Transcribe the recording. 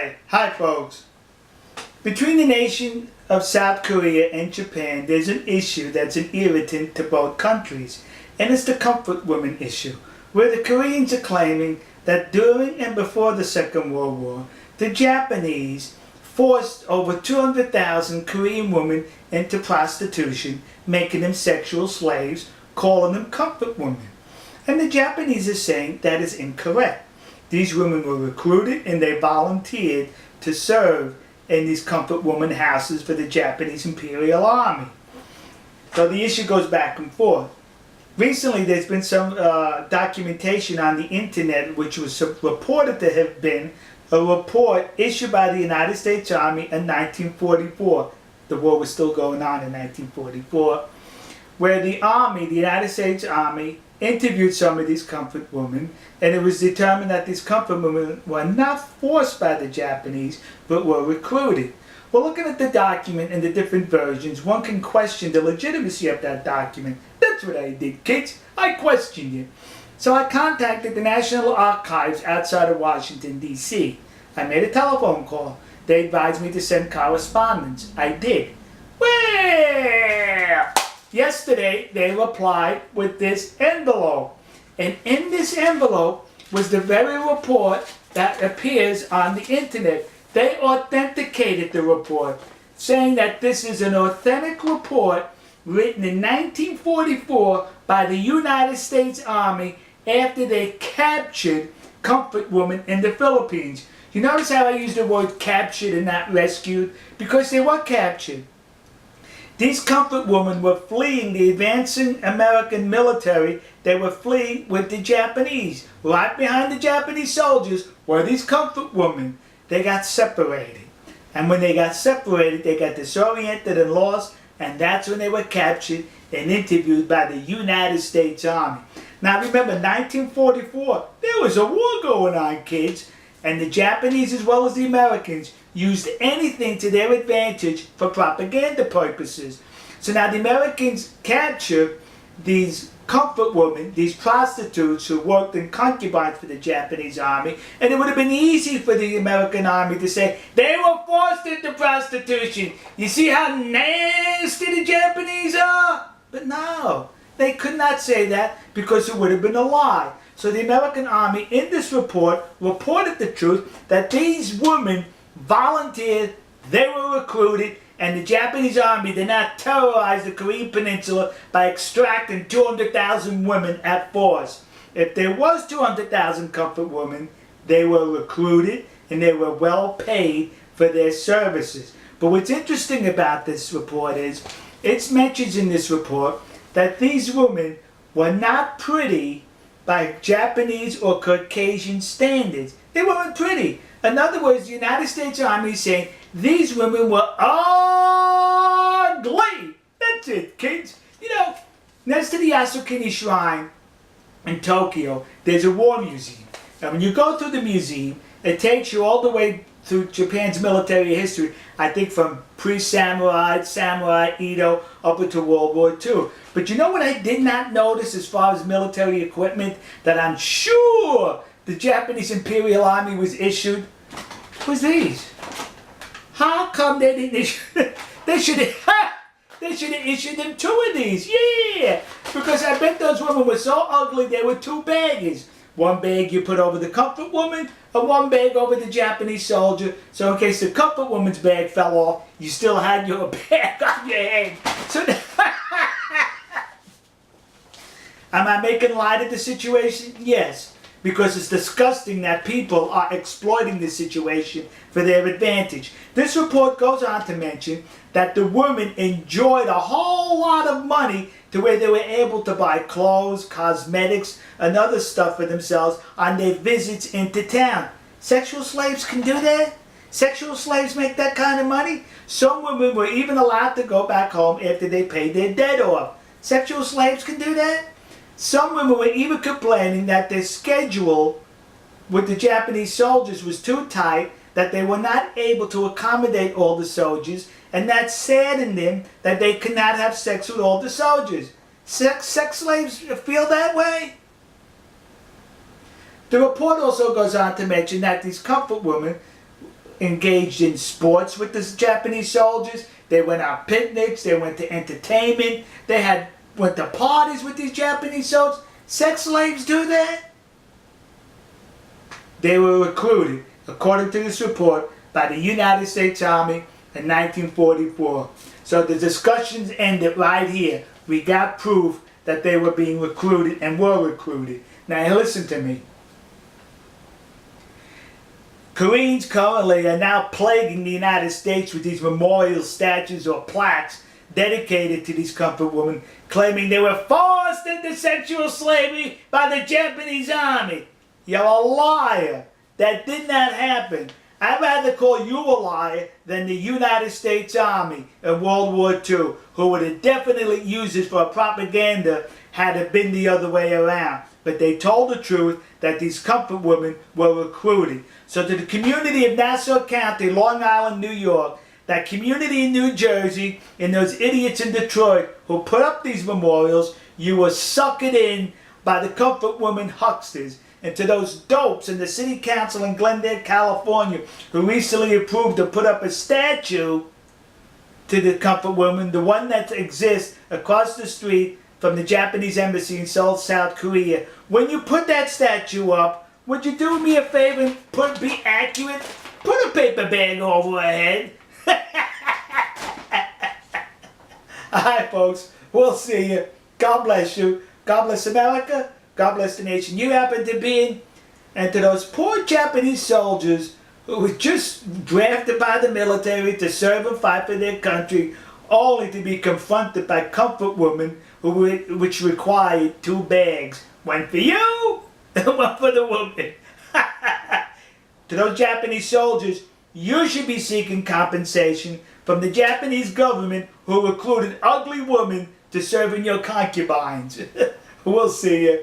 Alright, hi folks. Between the nation of South Korea and Japan, there's an issue that's an irritant to both countries, and it's the comfort woman issue, where the Koreans are claiming that during and before the Second World War, the Japanese forced over 200,000 Korean women into prostitution, making them sexual slaves, calling them comfort women. And the Japanese are saying that is incorrect. These women were recruited and they volunteered to serve in these comfort woman houses for the Japanese Imperial Army. So the issue goes back and forth. Recently there's been some documentation on the internet which was reported to have been a report issued by the United States Army in 1944. The war was still going on in 1944, where the Army, the United States Army, interviewed some of these comfort women, and it was determined that these comfort women were not forced by the Japanese, but were recruited. Well, looking at the document and the different versions, one can question the legitimacy of that document. That's what I did, kids. I questioned it. So I contacted the National Archives outside of Washington, D.C. I made a telephone call. They advised me to send correspondence. I did. Well, yesterday they replied with this envelope. And in this envelope was the very report that appears on the internet. They authenticated the report, saying that this is an authentic report written in 1944 by the United States Army after they captured comfort women in the Philippines. You notice how I used the word captured and not rescued? Because they were captured. These comfort women were fleeing the advancing American military. They were fleeing with the Japanese. Right behind the Japanese soldiers were these comfort women. They got separated. And when they got separated, they got disoriented and lost, and that's when they were captured and interviewed by the United States Army. Now remember, 1944, there was a war going on, kids, and the Japanese as well as the Americans used anything to their advantage for propaganda purposes. So now the Americans captured these comfort women, these prostitutes who worked in concubines for the Japanese army, and it would have been easy for the American army to say, they were forced into prostitution. You see how nasty the Japanese are? But no, they could not say that because it would have been a lie. So the American army in this report reported the truth that these women volunteered, they were recruited, and the Japanese army did not terrorize the Korean peninsula by extracting 200,000 women at force. If there was 200,000 comfort women, they were recruited and they were well paid for their services. But what's interesting about this report is, it mentions in this report that these women were not pretty by Japanese or Caucasian standards. They weren't pretty. In other words, the United States Army is saying these women were ugly. That's it, kids. You know, next to the Yasukuni Shrine in Tokyo, there's a war museum. And when you go through the museum, it takes you all the way through Japan's military history, I think from pre-samurai, samurai, Edo, up into World War II. But you know what I did not notice as far as military equipment that I'm sure the Japanese Imperial Army was issued? Was these. How come they didn't issue? They should have issued them 2 of these. Yeah, because I bet those women were so ugly they were 2 bags. One bag you put over the comfort woman, and one bag over the Japanese soldier. So in case the comfort woman's bag fell off, you still had your bag on your head. So am I making light of the situation? Yes. Because it's disgusting that people are exploiting the situation for their advantage. This report goes on to mention that the women enjoyed a whole lot of money to where they were able to buy clothes, cosmetics, and other stuff for themselves on their visits into town. Sexual slaves can do that? Sexual slaves make that kind of money? Some women were even allowed to go back home after they paid their debt off. Sexual slaves can do that? Some women were even complaining that their schedule with the Japanese soldiers was too tight, that they were not able to accommodate all the soldiers, and that saddened them that they could not have sex with all the soldiers. Sex slaves feel that way? The report also goes on to mention that these comfort women engaged in sports with the Japanese soldiers. They went on picnics. They went to entertainment. They went to parties with these Japanese soldiers. Sex slaves do that? They were recruited, according to this report, by the United States Army in 1944. So the discussions ended right here. We got proof that they were being recruited and were recruited. Now listen to me. Koreans currently are now plaguing the United States with these memorial statues or plaques dedicated to these comfort women, claiming they were forced into sexual slavery by the Japanese army. You're a liar. That did not happen. I'd rather call you a liar than the United States Army in World War II, who would have definitely used this for propaganda had it been the other way around. But they told the truth that these comfort women were recruited. So to the community of Nassau County, Long Island, New York, that community in New Jersey, and those idiots in Detroit who put up these memorials, you were suckered in by the comfort women hucksters. And to those dopes in the city council in Glendale, California, who recently approved to put up a statue to the comfort woman, the one that exists across the street from the Japanese embassy in Seoul, South Korea. When you put that statue up, would you do me a favor and be accurate? Put a paper bag over her head. Alright folks, we'll see you. God bless you. God bless America. God bless the nation you happen to be in. And to those poor Japanese soldiers who were just drafted by the military to serve and fight for their country, only to be confronted by comfort women which required 2 bags. One for you and one for the woman. To those Japanese soldiers, you should be seeking compensation from the Japanese government who recruited ugly women to serve in your concubines. We'll see you.